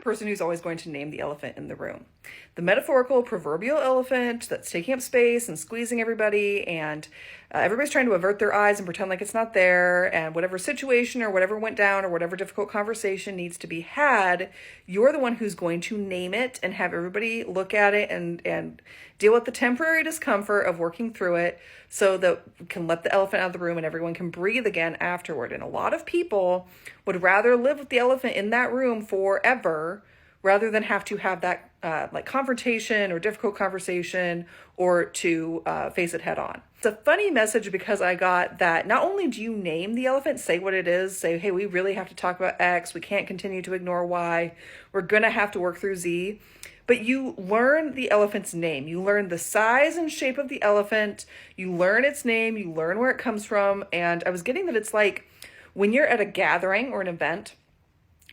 person who's always going to name the elephant in the room. The metaphorical proverbial elephant that's taking up space and squeezing everybody, and everybody's trying to avert their eyes and pretend like it's not there, and whatever situation or whatever went down or whatever difficult conversation needs to be had, you're the one who's going to name it and have everybody look at it and deal with the temporary discomfort of working through it so that we can let the elephant out of the room and everyone can breathe again afterward. And a lot of people would rather live with the elephant in that room forever rather than have to have that like confrontation or difficult conversation or to face it head on. It's a funny message because I got that not only do you name the elephant, say what it is, say, hey, we really have to talk about X, we can't continue to ignore Y, we're gonna have to work through Z, but you learn the elephant's name. You learn the size and shape of the elephant, you learn its name, you learn where it comes from, and I was getting that it's like when you're at a gathering or an event,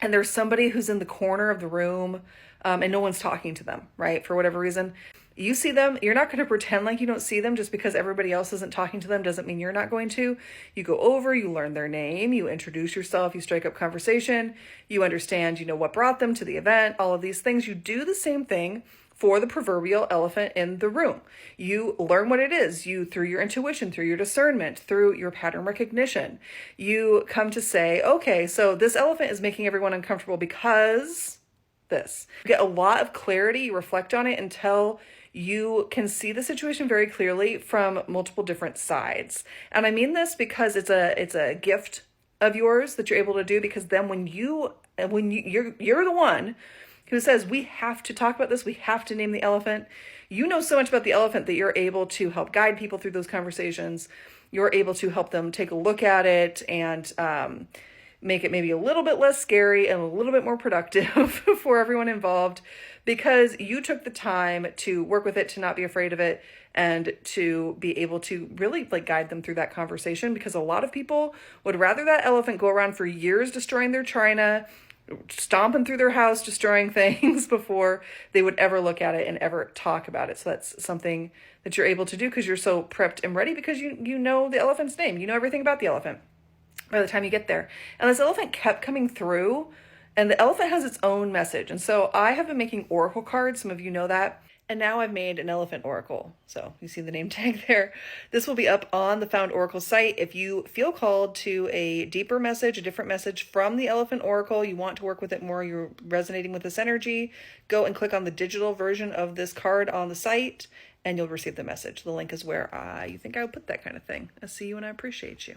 and there's somebody who's in the corner of the room and no one's talking to them, right? For whatever reason, you see them, you're not going to pretend like you don't see them just because everybody else isn't talking to them doesn't mean you're not going to. You go over, you learn their name, you introduce yourself, you strike up conversation, you understand, what brought them to the event, all of these things. You do the same thing for the proverbial elephant in the room. You learn what it is. You, through your intuition, through your discernment, through your pattern recognition, you come to say, okay, so this elephant is making everyone uncomfortable because this. You get a lot of clarity, you reflect on it until you can see the situation very clearly from multiple different sides. And I mean this because it's a gift of yours that you're able to do, because then when you're the one who says, we have to talk about this, we have to name the elephant. You know so much about the elephant that you're able to help guide people through those conversations. You're able to help them take a look at it and make it maybe a little bit less scary and a little bit more productive for everyone involved, because you took the time to work with it, to not be afraid of it, and to be able to really guide them through that conversation, because a lot of people would rather that elephant go around for years destroying their china, stomping through their house, destroying things before they would ever look at it and ever talk about it. So that's something that you're able to do because you're so prepped and ready, because you know the elephant's name. You know everything about the elephant by the time you get there. And this elephant kept coming through, and the elephant has its own message. And so I have been making oracle cards. Some of you know that. And now I've made an elephant oracle. So you see the name tag there. This will be up on the Found Oracle site. If you feel called to a deeper message, a different message from the elephant oracle, you want to work with it more, you're resonating with this energy, go and click on the digital version of this card on the site and you'll receive the message. The link is where you think I would put that kind of thing. I see you and I appreciate you.